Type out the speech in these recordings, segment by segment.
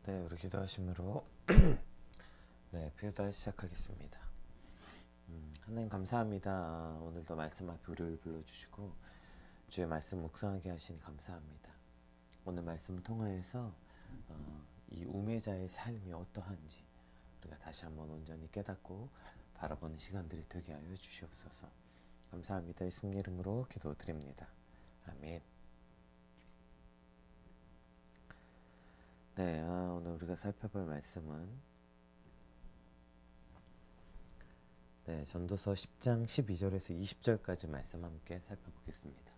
네, 우리 기도하심으로 네, 표다 시작하겠습니다. 하나님 감사합니다. 오늘도 말씀 앞에 우리를 불러주시고 주의 말씀 묵상하게 하시니 감사합니다. 오늘 말씀을 통하여서 이 우매자의 삶이 어떠한지 우리가 다시 한번 온전히 깨닫고 바라보는 시간들이 되게 하여 주시옵소서. 감사합니다. 예수님 이름으로 기도드립니다. 아멘. 네, 오늘 우리가 살펴볼 말씀은 전도서 10장 12절에서 20절까지 말씀 함께 살펴보겠습니다.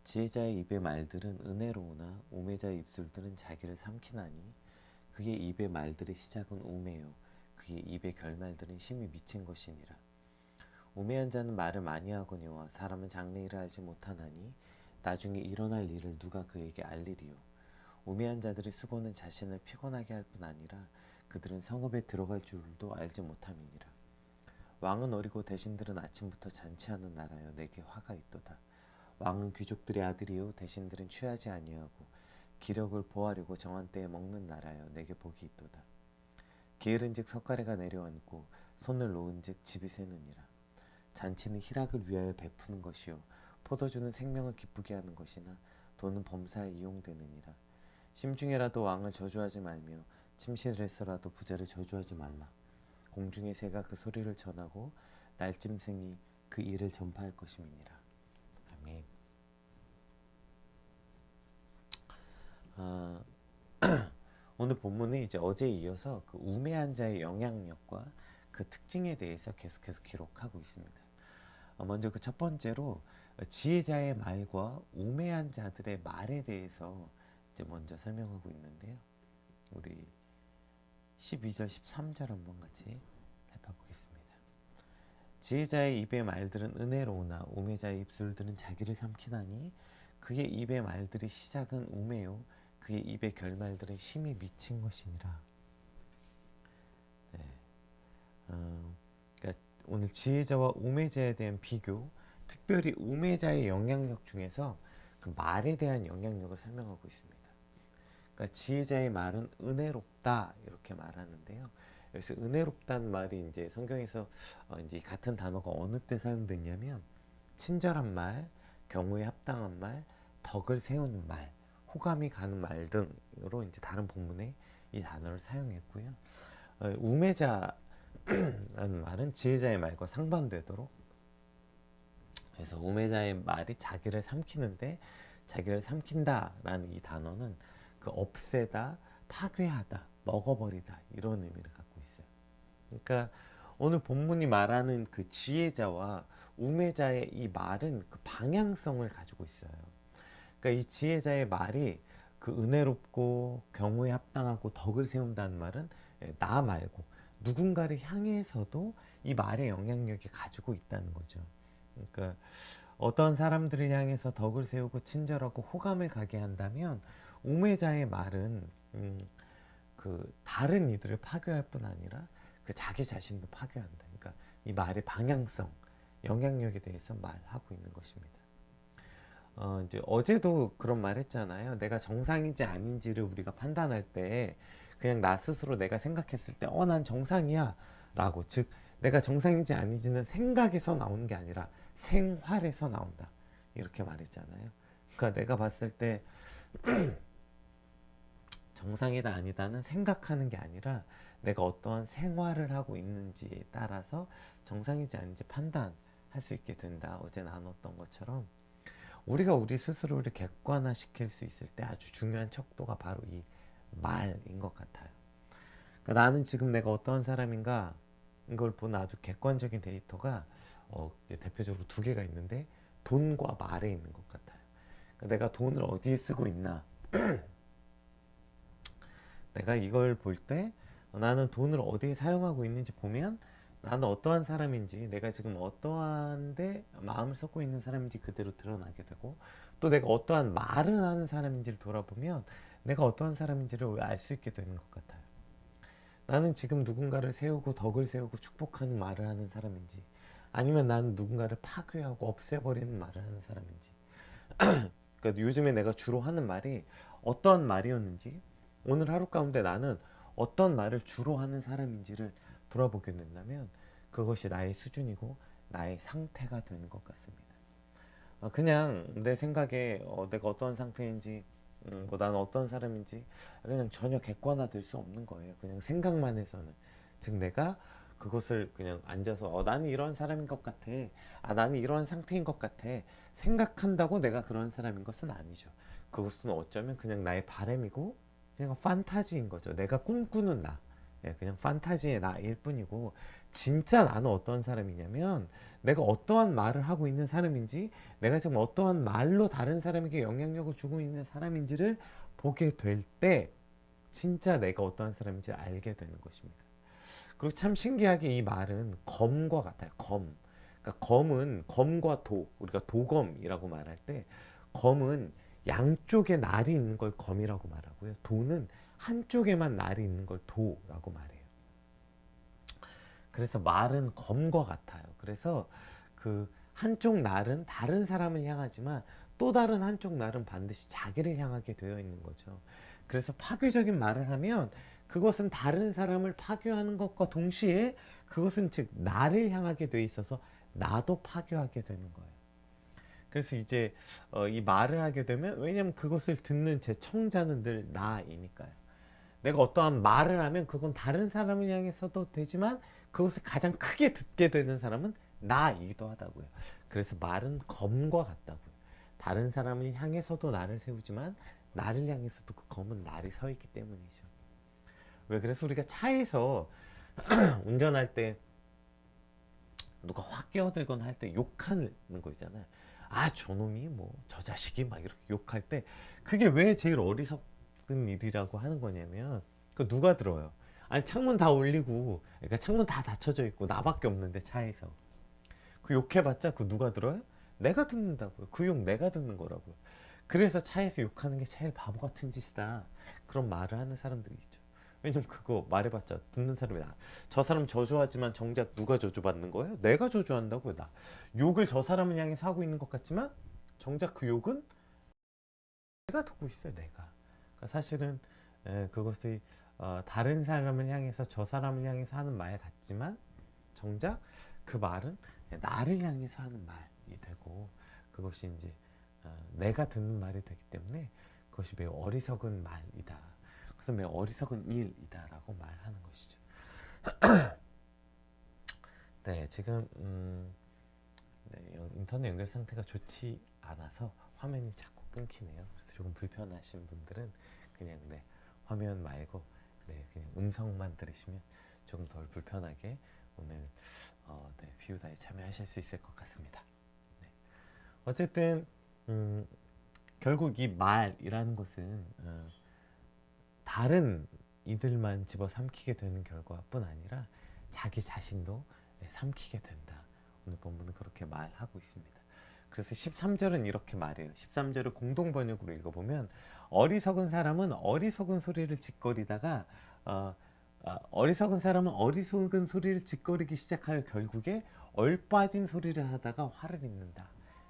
지혜자의 입의 말들은 은혜로우나 우매자의 입술들은 자기를 삼키나니 그의 입의 말들의 시작은 우매요 그의 입의 결말들은 심히 미친 것이니라. 우매한 자는 말을 많이 하거니와 사람은 장래일을 알지 못하나니 나중에 일어날 일을 누가 그에게 알리리요. 우매한 자들의 수고는 자신을 피곤하게 할 뿐 아니라 그들은 성읍에 들어갈 줄도 알지 못함이니라. 왕은 어리고 대신들은 아침부터 잔치하는 나라여 내게 화가 있도다. 왕은 귀족들의 아들이요 대신들은 취하지 아니하고 기력을 보하려고 정한 때에 먹는 나라여 내게 복이 있도다. 게으른즉 석가래가 내려앉고 손을 놓은즉 집이 새느니라. 잔치는 희락을 위하여 베푸는 것이요 포도주는 생명을 기쁘게 하는 것이나 돈은 범사에 이용되느니라. 심중에라도 왕을 저주하지 말며 침실에서라도 부자를 저주하지 말라. 공중의 새가 그 소리를 전하고 날짐승이 그 일을 전파할 것임이니라. 아멘. 오늘 본문은 이제 어제에 이어서 그 우매한 자의 영향력과 그 특징에 대해서 계속해서 기록하고 있습니다. 먼저 그 첫 번째로 지혜자의 말과 우매한 자들의 말에 대해서 이제 먼저 설명하고 있는데요. 우리 12절 13절 한번 같이 살펴보겠습니다. 지혜자의 입의 말들은 은혜로우나 우매자의 입술들은 자기를 삼키나니 그의 입의 말들의 시작은 우매요 그의 입의 결말들은 심히 미친 것이니라. 네. 그러니까 오늘 지혜자와 우매자에 대한 비교, 특별히 우매자의 영향력 중에서 그 말에 대한 영향력을 설명하고 있습니다. 그러니까 지혜자의 말은 은혜롭다 이렇게 말하는데요. 여기서 은혜롭다는 말이 이제 성경에서 이제 같은 단어가 어느 때 사용됐냐면 친절한 말, 경우에 합당한 말, 덕을 세우는 말, 호감이 가는 말 등으로 이제 다른 본문에 이 단어를 사용했고요. 우매자라는 말은 지혜자의 말과 상반되도록 그래서 우매자의 말이 자기를 삼키는데 자기를 삼킨다라는 이 단어는 그 없애다, 파괴하다, 먹어버리다 이런 의미를 갖고 있어요. 그러니까 오늘 본문이 말하는 그 지혜자와 우매자의 이 말은 그 방향성을 가지고 있어요. 그러니까 이 지혜자의 말이 그 은혜롭고 경우에 합당하고 덕을 세운다는 말은 나 말고 누군가를 향해서도 이 말의 영향력이 가지고 있다는 거죠. 그러니까 어떤 사람들을 향해서 덕을 세우고 친절하고 호감을 가게 한다면 우매자의 말은 그 다른 이들을 파괴할 뿐 아니라 그 자기 자신도 파괴한다. 그러니까 이 말의 방향성, 영향력에 대해서 말하고 있는 것입니다. 이제 어제도 그런 말 했잖아요. 내가 정상인지 아닌지를 우리가 판단할 때 그냥 나 스스로 내가 생각했을 때 난 정상이야 라고, 즉 내가 정상인지 아닌지는 생각에서 나오는 게 아니라 생활에서 나온다 이렇게 말했잖아요. 그러니까 내가 봤을 때 정상이다 아니다는 생각하는 게 아니라 내가 어떠한 생활을 하고 있는지에 따라서 정상이지 아닌지 판단할 수 있게 된다. 어제 나눴던 것처럼 우리가 우리 스스로를 객관화 시킬 수 있을 때 아주 중요한 척도가 바로 이 말인 것 같아요. 그러니까 나는 지금 내가 어떠한 사람인가 이걸 보는 아주 객관적인 데이터가 이제 대표적으로 두 개가 있는데 돈과 말에 있는 것 같아요. 그러니까 내가 돈을 어디에 쓰고 있나 내가 이걸 볼 때 나는 돈을 어디에 사용하고 있는지 보면 나는 어떠한 사람인지, 내가 지금 어떠한데 마음을 쏟고 있는 사람인지 그대로 드러나게 되고, 또 내가 어떠한 말을 하는 사람인지를 돌아보면 내가 어떠한 사람인지를 알 수 있게 되는 것 같아요. 나는 지금 누군가를 세우고 덕을 세우고 축복하는 말을 하는 사람인지, 아니면 나는 누군가를 파괴하고 없애버리는 말을 하는 사람인지. 그러니까 요즘에 내가 주로 하는 말이 어떠한 말이었는지, 오늘 하루 가운데 나는 어떤 말을 주로 하는 사람인지를 돌아보게 된다면 그것이 나의 수준이고 나의 상태가 되는 것 같습니다. 그냥 내 생각에 내가 어떤 상태인지 뭐 나는 어떤 사람인지 그냥 전혀 객관화될 수 없는 거예요. 그냥 생각만 해서는. 즉 내가 그것을 그냥 앉아서 나는 이런 사람인 것 같아. 나는 이런 상태인 것 같아. 생각한다고 내가 그런 사람인 것은 아니죠. 그것은 어쩌면 그냥 나의 바람이고 그냥 판타지인 거죠. 내가 꿈꾸는 나. 예, 그냥 판타지의 나일 뿐이고 진짜 나는 어떤 사람이냐면 내가 어떠한 말을 하고 있는 사람인지 내가 지금 어떠한 말로 다른 사람에게 영향력을 주고 있는 사람인지를 보게 될 때 진짜 내가 어떠한 사람인지 알게 되는 것입니다. 그리고 참 신기하게 이 말은 검과 같아요. 검. 그러니까 검은 검과 도. 우리가 도검이라고 말할 때 검은 양쪽에 날이 있는 걸 검이라고 말하고요. 도는 한쪽에만 날이 있는 걸 도라고 말해요. 그래서 말은 검과 같아요. 그래서 그 한쪽 날은 다른 사람을 향하지만 또 다른 한쪽 날은 반드시 자기를 향하게 되어 있는 거죠. 그래서 파괴적인 말을 하면 그것은 다른 사람을 파괴하는 것과 동시에 그것은 즉 나를 향하게 돼 있어서 나도 파괴하게 되는 거예요. 그래서 이제 이 말을 하게 되면 왜냐면 그것을 듣는 제 청자는 늘 나이니까요. 내가 어떠한 말을 하면 그건 다른 사람을 향해서도 되지만 그것을 가장 크게 듣게 되는 사람은 나이기도 하다고요. 그래서 말은 검과 같다고요. 다른 사람을 향해서도 나를 세우지만 나를 향해서도 그 검은 날이 서 있기 때문이죠. 왜 그래서 우리가 차에서 운전할 때 누가 확 끼어들거나 할 때 욕하는 거 있잖아요. 저놈이 뭐 저 자식이 막 이렇게 욕할 때 그게 왜 제일 어리석은 일이라고 하는 거냐면 그 누가 들어요. 아니 창문 다 올리고 그러니까 창문 다 닫혀져 있고 나밖에 없는데 차에서 그 욕해봤자 그 누가 들어요? 내가 듣는다고요. 그 욕 내가 듣는 거라고요. 그래서 차에서 욕하는 게 제일 바보 같은 짓이다. 그런 말을 하는 사람들이 있죠. 왜냐면 그거 말해봤자 듣는 사람이 저 사람 저주하지만 정작 누가 저주받는 거예요? 내가 저주한다고요. 욕을 저 사람을 향해서 하고 있는 것 같지만 정작 그 욕은 내가 듣고 있어요. 내가. 그러니까 사실은 그것이 다른 사람을 향해서 저 사람을 향해서 하는 말 같지만 정작 그 말은 나를 향해서 하는 말이 되고 그것이 이제 내가 듣는 말이 되기 때문에 그것이 매우 어리석은 말이다. 그래서 매우 어리석은 일이다라고 말하는 것이죠. 네, 지금 인터넷 연결 상태가 좋지 않아서 화면이 자꾸 끊기네요. 그래서 조금 불편하신 분들은 그냥 화면 말고 그냥 음성만 들으시면 조금 덜 불편하게 오늘 비우다에 참여하실 수 있을 것 같습니다. 어쨌든 결국 이 말이라는 것은 다른 이들만 집어삼키게 되는 결과뿐 아니라 자기 자신도 삼키게 된다. 오늘 본문은 그렇게 말하고 있습니다. 그래서 13절은 이렇게 말해요. 13절을 공동 번역으로 읽어보면 어리석은 사람은 어리석은 소리를 짓거리다가 어리석은 사람은 어리석은 소리를 짓거리기 시작하여 결국에 얼빠진 소리를 하다가 화를 입는다.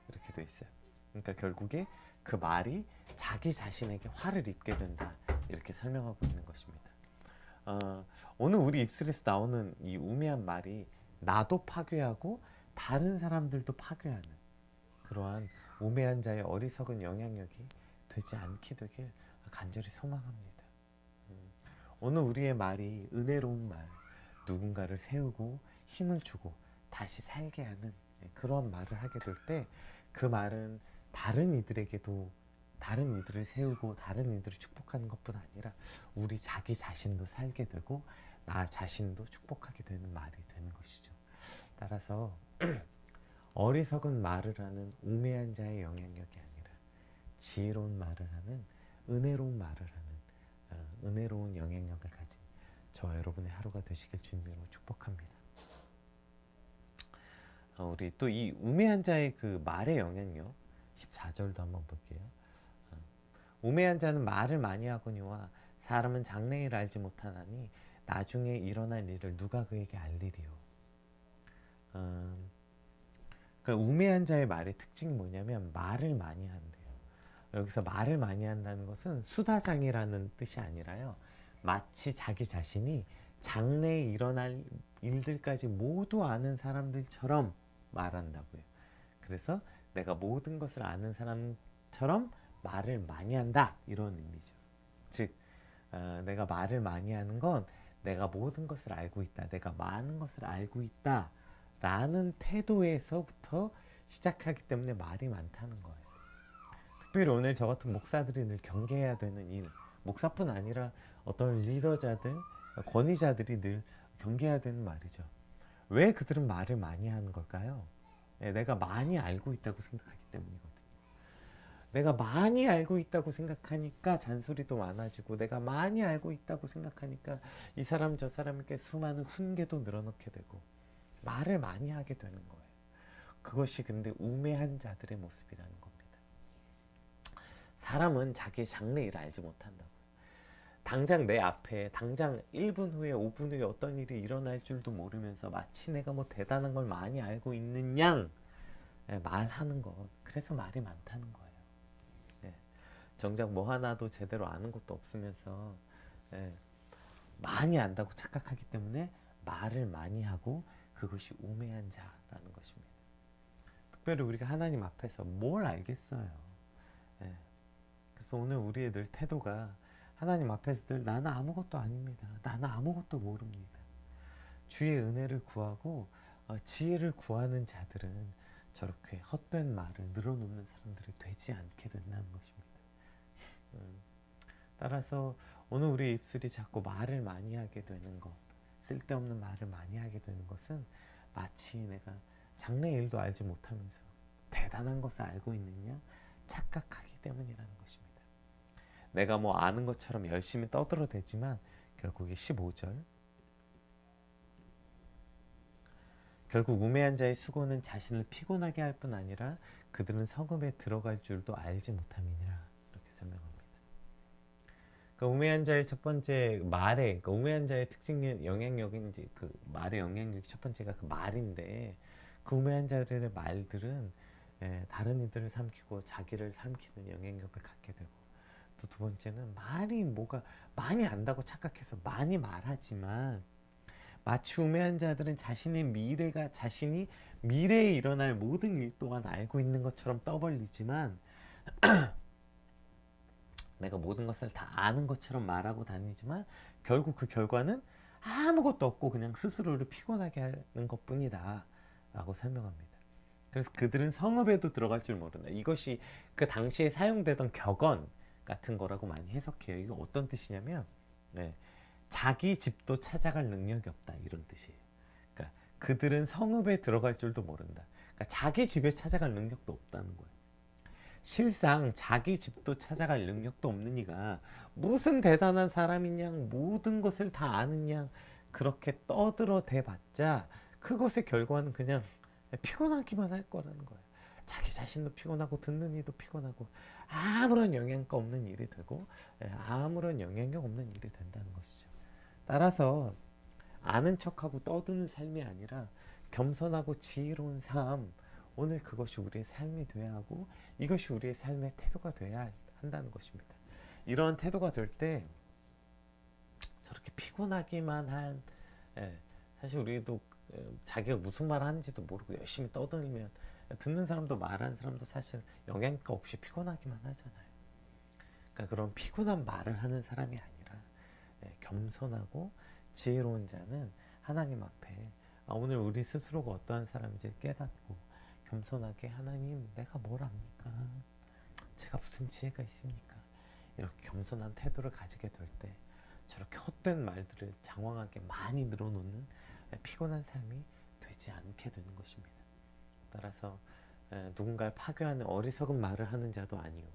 이렇게 돼 있어요. 그러니까 결국에 그 말이 자기 자신에게 화를 입게 된다. 이렇게 설명하고 있는 것입니다. 오늘 우리 입술에서 나오는 이 우매한 말이 나도 파괴하고 다른 사람들도 파괴하는 그러한 우매한 자의 어리석은 영향력이 되지 않게 되길 간절히 소망합니다. 오늘 우리의 말이 은혜로운 말, 누군가를 세우고 힘을 주고 다시 살게 하는 그런 말을 하게 될 때 그 말은 다른 이들에게도 다른 이들을 세우고 다른 이들을 축복하는 것뿐 아니라 우리 자기 자신도 살게 되고 나 자신도 축복하게 되는 말이 되는 것이죠. 따라서 어리석은 말을 하는 우매한 자의 영향력이 아니라 지혜로운 말을 하는 은혜로운 말을 하는 은혜로운 영향력을 가진 저와 여러분의 하루가 되시길 주님으로 축복합니다. 우리 또 이 우매한 자의 그 말의 영향력 14절도 한번 볼게요. 우매한 자는 말을 많이 하거니와 사람은 장래일을 알지 못하나니 나중에 일어날 일을 누가 그에게 알리리요. 그러니까 우매한 자의 말의 특징이 뭐냐면 말을 많이 한대요. 여기서 말을 많이 한다는 것은 수다장이라는 뜻이 아니라요. 마치 자기 자신이 장래에 일어날 일들까지 모두 아는 사람들처럼 말한다고요. 그래서 내가 모든 것을 아는 사람처럼 말을 많이 한다, 이런 의미죠. 즉 내가 말을 많이 하는 건 내가 모든 것을 알고 있다, 내가 많은 것을 알고 있다 라는 태도에서부터 시작하기 때문에 말이 많다는 거예요. 특별히 오늘 저 같은 목사들이 늘 경계해야 되는 일, 목사뿐 아니라 어떤 리더자들, 권위자들이 늘 경계해야 되는 말이죠. 왜 그들은 말을 많이 하는 걸까요? 내가 많이 알고 있다고 생각하기 때문이거든요. 내가 많이 알고 있다고 생각하니까 잔소리도 많아지고, 내가 많이 알고 있다고 생각하니까 이 사람 저 사람에게 수많은 훈계도 늘어놓게 되고 말을 많이 하게 되는 거예요. 그것이 근데 우매한 자들의 모습이라는 겁니다. 사람은 자기의 장래일을 알지 못한다고요. 당장 내 앞에 당장 1분 후에 5분 후에 어떤 일이 일어날 줄도 모르면서 마치 내가 뭐 대단한 걸 많이 알고 있는 양 말하는 것, 그래서 말이 많다는 거예요. 정작 뭐 하나도 제대로 아는 것도 없으면서 많이 안다고 착각하기 때문에 말을 많이 하고, 그것이 우매한 자라는 것입니다. 특별히 우리가 하나님 앞에서 뭘 알겠어요. 그래서 오늘 우리의 늘 태도가 하나님 앞에서 늘 나는 아무것도 아닙니다, 나는 아무것도 모릅니다, 주의 은혜를 구하고 지혜를 구하는 자들은 저렇게 헛된 말을 늘어놓는 사람들이 되지 않게 된다는 것입니다. 따라서 오늘 우리 입술이 자꾸 말을 많이 하게 되는 것, 쓸데없는 말을 많이 하게 되는 것은 마치 내가 장래 일도 알지 못하면서 대단한 것을 알고 있느냐 착각하기 때문이라는 것입니다. 내가 뭐 아는 것처럼 열심히 떠들어대지만 결국에 15절, 결국 우매한 자의 수고는 자신을 피곤하게 할 뿐 아니라 그들은 성읍에 들어갈 줄도 알지 못함이니라, 이렇게 설명합니다. 그러니까 우매한 자의 첫 번째 말에, 그러니까 우매한 자의 특징 영향력인 이제 그 말의 영향력 첫 번째가 그 말인데, 그 우매한 자들의 말들은 다른 이들을 삼키고 자기를 삼키는 영향력을 갖게 되고, 또 두 번째는 말이 뭐가 많이 안다고 착각해서 많이 말하지만 마치 우매한 자들은 자신이 미래에 일어날 모든 일 또한 알고 있는 것처럼 떠벌리지만 내가 모든 것을 다 아는 것처럼 말하고 다니지만 결국 그 결과는 아무것도 없고 그냥 스스로를 피곤하게 하는 것뿐이다 라고 설명합니다. 그래서 그들은 성읍에도 들어갈 줄 모른다. 이것이 그 당시에 사용되던 격언 같은 거라고 많이 해석해요. 이거 어떤 뜻이냐면 자기 집도 찾아갈 능력이 없다, 이런 뜻이에요. 그러니까 그들은 성읍에 들어갈 줄도 모른다. 그러니까 자기 집에 찾아갈 능력도 없다는 거예요. 실상 자기 집도 찾아갈 능력도 없는 이가 무슨 대단한 사람이냐, 모든 것을 다 아느냐, 그렇게 떠들어 대봤자 그것의 결과는 그냥 피곤하기만 할 거라는 거예요. 자기 자신도 피곤하고 듣는 이도 피곤하고 아무런 영향가 없는 일이 되고 아무런 영향력 없는 일이 된다는 것이죠. 따라서 아는 척하고 떠드는 삶이 아니라 겸손하고 지혜로운 삶, 오늘 그것이 우리의 삶이 돼야 하고 이것이 우리의 삶의 태도가 돼야 한다는 것입니다. 이러한 태도가 될 때 저렇게 피곤하기만 한 사실 우리도 자기가 무슨 말 하는지도 모르고 열심히 떠들면 듣는 사람도 말하는 사람도 사실 영향가 없이 피곤하기만 하잖아요. 그러니까 그런 피곤한 말을 하는 사람이 아니라 겸손하고 지혜로운 자는 하나님 앞에 오늘 우리 스스로가 어떠한 사람인지 깨닫고 겸손하게 하나님, 내가 뭘 압니까? 제가 무슨 지혜가 있습니까? 이렇게 겸손한 태도를 가지게 될 때 저렇게 헛된 말들을 장황하게 많이 늘어놓는 피곤한 삶이 되지 않게 되는 것입니다. 따라서 누군가를 파괴하는 어리석은 말을 하는 자도 아니요,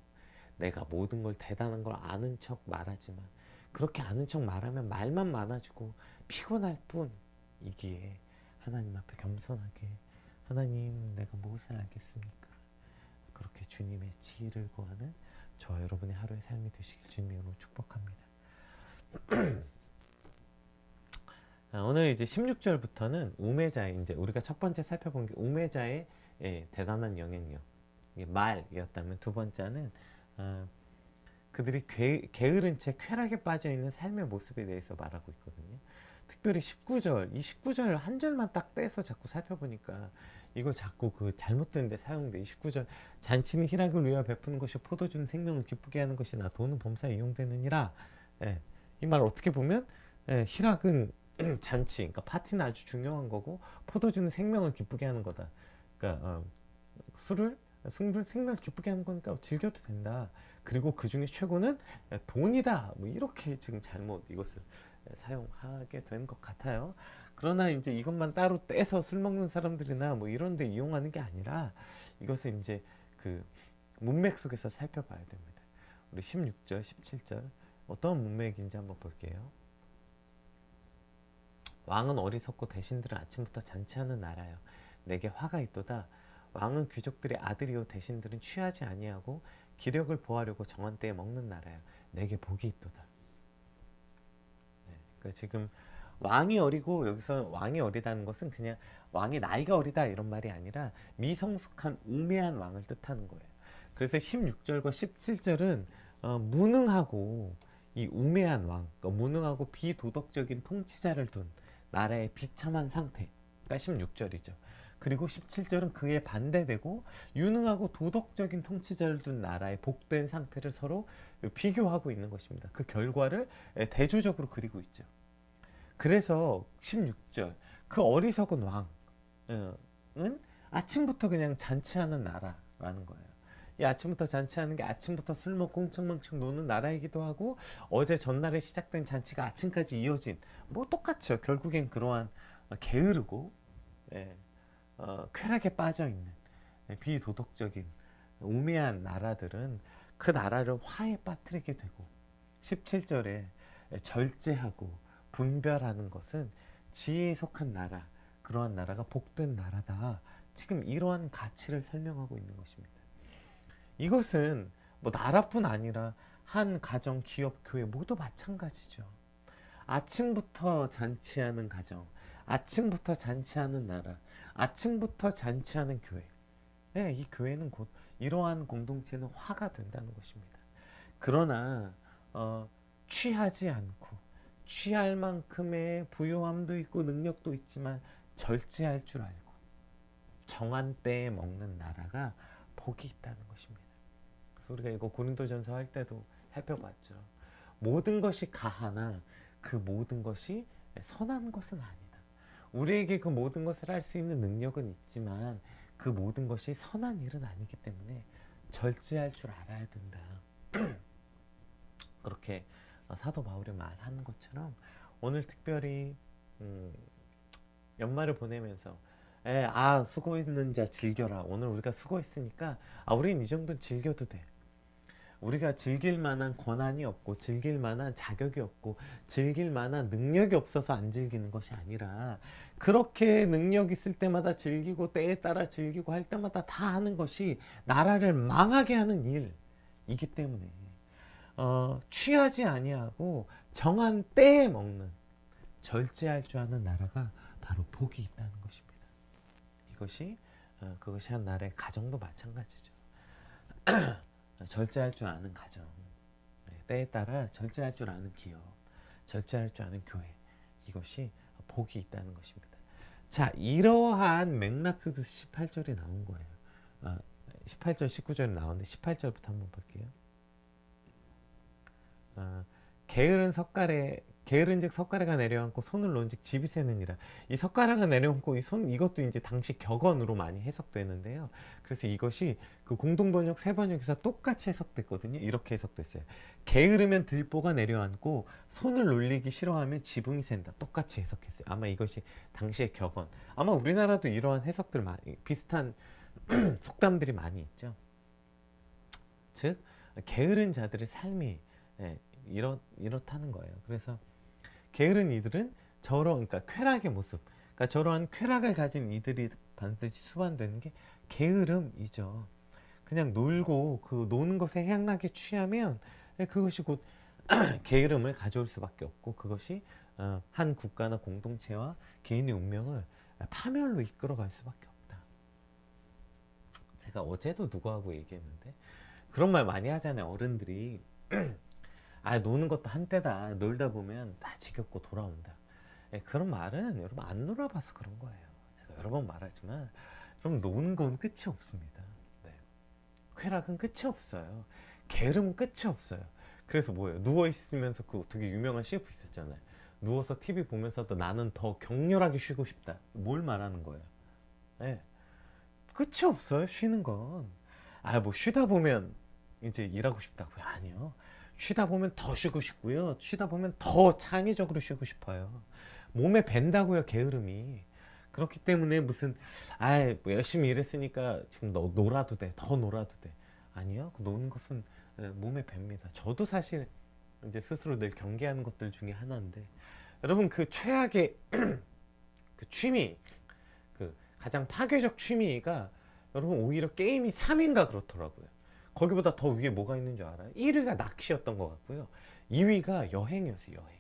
내가 모든 걸 대단한 걸 아는 척 말하지만 그렇게 아는 척 말하면 말만 많아지고 피곤할 뿐이기에 하나님 앞에 겸손하게 하나님, 내가 무엇을 알겠습니까? 그렇게 주님의 지혜를 구하는 저와 여러분의 하루의 삶이 되시길 주님으로 축복합니다. 오늘 이제 16절부터는 우매자의, 이제 우리가 첫 번째 살펴본 게 우매자의 대단한 영향력, 이게 말이었다면, 두 번째는 어, 그들이 게으른 채 쾌락에 빠져 있는 삶의 모습에 대해서 말하고 있거든요. 특별히 19절, 이 19절 한 절만 딱 떼서 자꾸 살펴보니까 이거 자꾸 그 잘못된 데 사용돼. 19절, 잔치는 희락을 위하여 베푸는 것이 포도주는 생명을 기쁘게 하는 것이나 돈은 범사에 이용되느니라. 예, 이 말 어떻게 보면 희락은 잔치, 그러니까 파티는 아주 중요한 거고, 포도주는 생명을 기쁘게 하는 거다. 그러니까 술을 생명을 기쁘게 하는 거니까 즐겨도 된다. 그리고 그 중에 최고는 돈이다. 뭐 이렇게 지금 잘못 이것을 사용하게 된 것 같아요. 그러나 이제 이것만 따로 떼서 술 먹는 사람들이나 뭐 이런 데 이용하는 게 아니라 이것을 이제 그 문맥 속에서 살펴봐야 됩니다. 우리 16절, 17절 어떤 문맥인지 한번 볼게요. 왕은 어리석고 대신들은 아침부터 잔치하는 나라요. 내게 화가 있도다. 왕은 귀족들의 아들이요 대신들은 취하지 아니하고 기력을 보하려고 정한 때에 먹는 나라요. 내게 복이 있도다. 네, 그러니까 지금 왕이 어리고, 여기서 왕이 어리다는 것은 그냥 왕이 나이가 어리다 이런 말이 아니라 미성숙한 우매한 왕을 뜻하는 거예요. 그래서 16절과 17절은 무능하고 이 우매한 왕, 그러니까 무능하고 비도덕적인 통치자를 둔 나라의 비참한 상태가 16절이죠. 그리고 17절은 그에 반대되고 유능하고 도덕적인 통치자를 둔 나라의 복된 상태를 서로 비교하고 있는 것입니다. 그 결과를 대조적으로 그리고 있죠. 그래서 16절, 그 어리석은 왕은 아침부터 그냥 잔치하는 나라라는 거예요. 이 아침부터 잔치하는 게 아침부터 술 먹고 흥청망청 노는 나라이기도 하고, 어제 전날에 시작된 잔치가 아침까지 이어진, 뭐 똑같죠. 결국엔 그러한 게으르고 쾌락에 빠져 있는 비도덕적인 우매한 나라들은 그 나라를 화에 빠뜨리게 되고, 17절에 절제하고 분별하는 것은 지혜에 속한 나라, 그러한 나라가 복된 나라다. 지금 이러한 가치를 설명하고 있는 것입니다. 이것은 뭐 나라뿐 아니라 한 가정, 기업, 교회 모두 마찬가지죠. 아침부터 잔치하는 가정, 아침부터 잔치하는 나라, 아침부터 잔치하는 교회. 네, 이 교회는 곧 이러한 공동체는 화가 된다는 것입니다. 그러나 취하지 않고 취할 만큼의 부요함도 있고 능력도 있지만 절제할 줄 알고 정한 때에 먹는 나라가 복이 있다는 것입니다. 그래서 우리가 이거 고린도전서 할 때도 살펴봤죠. 모든 것이 가하나 그 모든 것이 선한 것은 아니다. 우리에게 그 모든 것을 할 수 있는 능력은 있지만 그 모든 것이 선한 일은 아니기 때문에 절제할 줄 알아야 된다. 그렇게 사도 바울이 말하는 것처럼 오늘 특별히 연말을 보내면서 수고했는 자 즐겨라. 오늘 우리가 수고했으니까 우린 이 정도는 즐겨도 돼. 우리가 즐길 만한 권한이 없고 즐길 만한 자격이 없고 즐길 만한 능력이 없어서 안 즐기는 것이 아니라, 그렇게 능력 있을 때마다 즐기고 때에 따라 즐기고 할 때마다 다 하는 것이 나라를 망하게 하는 일이기 때문에 취하지 아니하고 정한 때에 먹는, 절제할 줄 아는 나라가 바로 복이 있다는 것입니다. 그것이 한 나라의 가정도 마찬가지죠. 절제할 줄 아는 가정, 때에 따라 절제할 줄 아는 기업, 절제할 줄 아는 교회, 이것이 복이 있다는 것입니다. 자, 이러한 맥락 속에서 18절이 나온 거예요. 18절, 19절이 나오는데 18절부터 한번 볼게요. 게으른즉 석가래가 내려앉고 손을 놓은즉 집이 새느니라. 이 석가래가 내려앉고 이 손, 이것도 이제 당시 격언으로 많이 해석되는데요. 그래서 이것이 그 공동번역 세 번역에서 똑같이 해석됐거든요. 이렇게 해석됐어요. 게으르면 들보가 내려앉고 손을 놀리기 싫어하면 지붕이 샌다. 똑같이 해석했어요. 아마 이것이 당시의 격언. 아마 우리나라도 이러한 해석들 많이 비슷한 속담들이 많이 있죠. 즉 게으른 자들의 삶이 이렇다는 거예요. 그래서 게으른 이들은 그러니까 쾌락의 모습, 그러니까 저러한 쾌락을 가진 이들이 반드시 수반되는 게 게으름이죠. 그냥 놀고 그 노는 것에 향락에 취하면 그것이 곧 게으름을 가져올 수밖에 없고, 그것이 한 국가나 공동체와 개인의 운명을 파멸로 이끌어갈 수밖에 없다. 제가 어제도 누구하고 얘기했는데, 그런 말 많이 하잖아요, 어른들이. 아, 노는 것도 한때다. 놀다 보면 다 지겹고 돌아온다. 예, 그런 말은 여러분 안 놀아봐서 그런 거예요. 제가 여러 번 말하지만 여러분 노는 건 끝이 없습니다. 네. 쾌락은 끝이 없어요. 게으름은 끝이 없어요. 그래서 뭐예요? 누워 있으면서 그 되게 유명한 CF 있었잖아요. 누워서 TV 보면서도 나는 더 격렬하게 쉬고 싶다. 뭘 말하는 거예요? 예. 끝이 없어요. 쉬는 건. 아, 뭐 쉬다 보면 이제 일하고 싶다고요? 아니요. 쉬다 보면 더 쉬고 싶고요. 쉬다 보면 더 창의적으로 쉬고 싶어요. 몸에 밴다고요, 게으름이. 그렇기 때문에 무슨 뭐 열심히 일했으니까 지금 너 놀아도 돼, 더 놀아도 돼. 아니요, 그 노는 것은 몸에 밴니다. 저도 사실 이제 스스로 늘 경계하는 것들 중에 하나인데, 여러분 그 최악의 그 취미, 그 가장 파괴적 취미가 여러분 오히려 게임이 3위인가 그렇더라고요. 거기보다 더 위에 뭐가 있는 줄 알아요? 1위가 낚시였던 것 같고요. 2위가 여행이었어요. 여행.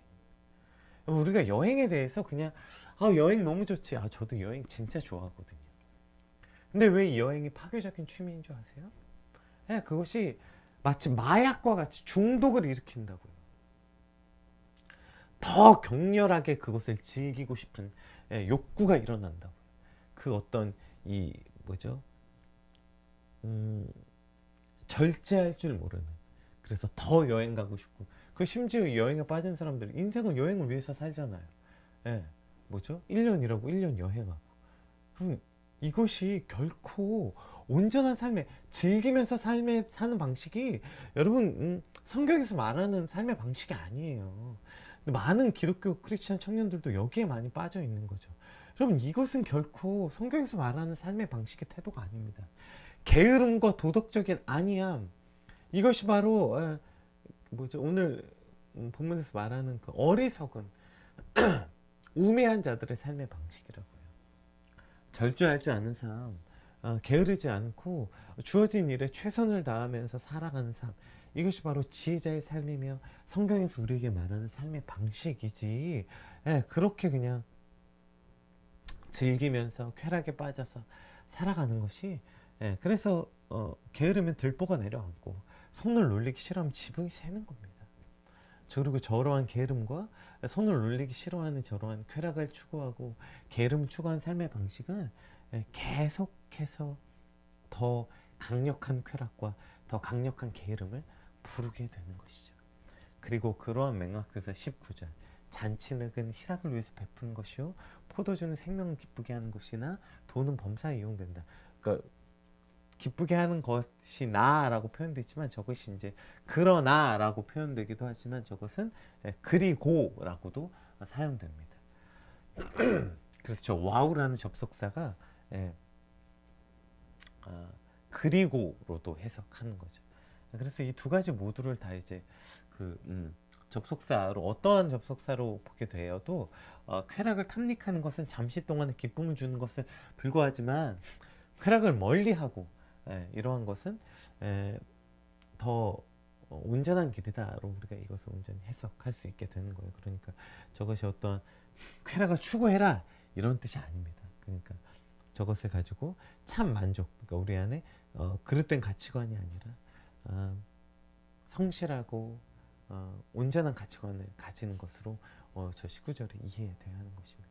우리가 여행에 대해서 그냥 여행 너무 좋지. 저도 여행 진짜 좋아하거든요. 근데 왜 이 여행이 파괴적인 취미인 줄 아세요? 네, 그것이 마치 마약과 같이 중독을 일으킨다고요. 더 격렬하게 그것을 즐기고 싶은 욕구가 일어난다고요. 그 어떤 이 뭐죠? 절제할 줄 모르는. 그래서 더 여행 가고 싶고. 그 심지어 여행에 빠진 사람들 인생은 여행을 위해서 살잖아요. 예, 뭐죠? 1년 일하고 1년 여행하고. 그럼 이것이 결코 온전한 삶에 즐기면서 삶에 사는 방식이 여러분 성경에서 말하는 삶의 방식이 아니에요. 근데 많은 기독교 크리스찬 청년들도 여기에 많이 빠져 있는 거죠. 여러분 이것은 결코 성경에서 말하는 삶의 방식의 태도가 아닙니다. 게으름과 도덕적인 안이함, 이것이 바로 뭐죠? 오늘 본문에서 말하는 그 어리석은 우매한 자들의 삶의 방식이라고요. 절제할 줄 아는 삶, 게으르지 않고 주어진 일에 최선을 다하면서 살아가는 삶, 이것이 바로 지혜자의 삶이며 성경에서 우리에게 말하는 삶의 방식이지. 그렇게 그냥 즐기면서 쾌락에 빠져서 살아가는 것이, 그래서 게으르면 들보가 내려앉고 손을 놀리기 싫어하면 지붕이 새는 겁니다. 그리고 저러한 게으름과 손을 놀리기 싫어하는 저러한 쾌락을 추구하고 게으름을 추구하는 삶의 방식은 계속해서 더 강력한 쾌락과 더 강력한 게으름을 부르게 되는 것이죠. 그리고 그러한 맥락에서 19절, 잔치는 희락을 위해서 베푸는 것이요 포도주는 생명을 기쁘게 하는 것이나 돈은 범사에 이용된다. 그러니까 기쁘게 하는 것이 나라고 표현되어 있지만 저것이 이제 그러나라고 표현되기도 하지만 저것은 그리고라고도 사용됩니다. 그래서 저 와우라는 접속사가 그리고로도 해석하는 거죠. 그래서 이 두 가지 모두를 다 이제 접속사로, 어떠한 접속사로 보게 되어도 쾌락을 탐닉하는 것은 잠시 동안의 기쁨을 주는 것을 불과하지만 쾌락을 멀리하고 이러한 것은 더 온전한 길이다로 우리가 이것을 온전히 해석할 수 있게 되는 거예요. 그러니까 저것이 어떤 쾌락을 추구해라 이런 뜻이 아닙니다. 그러니까 저것을 가지고 참 만족, 그러니까 우리 안에 그릇된 가치관이 아니라 성실하고 온전한 가치관을 가지는 것으로 저 19절을 이해되어야 하는 것입니다.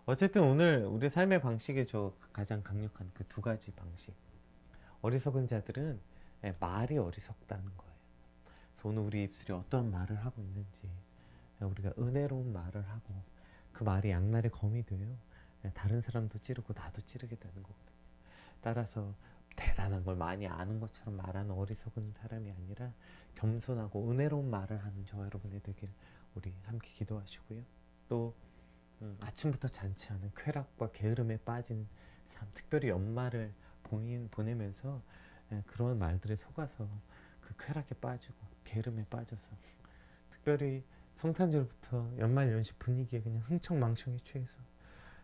어쨌든 오늘 우리 삶의 방식에 저 가장 강력한 그 두 가지 방식, 어리석은 자들은 말이 어리석다는 거예요. 그래서 오늘 우리 입술이 어떠한 말을 하고 있는지, 우리가 은혜로운 말을 하고 그 말이 양날의 검이 돼요. 다른 사람도 찌르고 나도 찌르게 되는 거거든요. 따라서 대단한 걸 많이 아는 것처럼 말하는 어리석은 사람이 아니라 겸손하고 은혜로운 말을 하는 저 여러분이 되길 우리 함께 기도하시고요. 또 아침부터 잔치하는 쾌락과 게으름에 빠진 삶, 특별히 연말을 보내면서 그런 말들에 속아서 그 쾌락에 빠지고 게으름에 빠져서 특별히 성탄절부터 연말 연시 분위기에 그냥 흥청망청에 취해서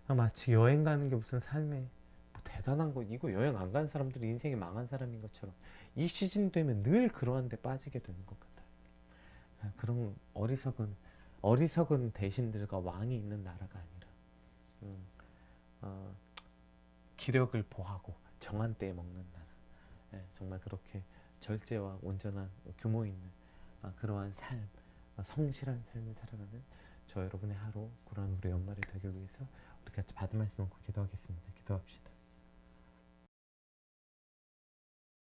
마치 여행 가는 게 무슨 삶에 뭐 대단한 거, 이거 여행 안 간 사람들이 인생이 망한 사람인 것처럼 이 시즌 되면 늘 그러한 데 빠지게 되는 것 같아요. 그런 어리석은 대신들과 왕이 있는 나라가 아니라 기력을 보하고 정한 때에 먹는 나라, 정말 그렇게 절제와 온전한 규모 있는 그러한 삶, 성실한 삶을 살아가는 저 여러분의 하루, 그러한 우리 연말이 되기 위해서 우리 같이 받은 말씀 놓고 기도하겠습니다. 기도합시다.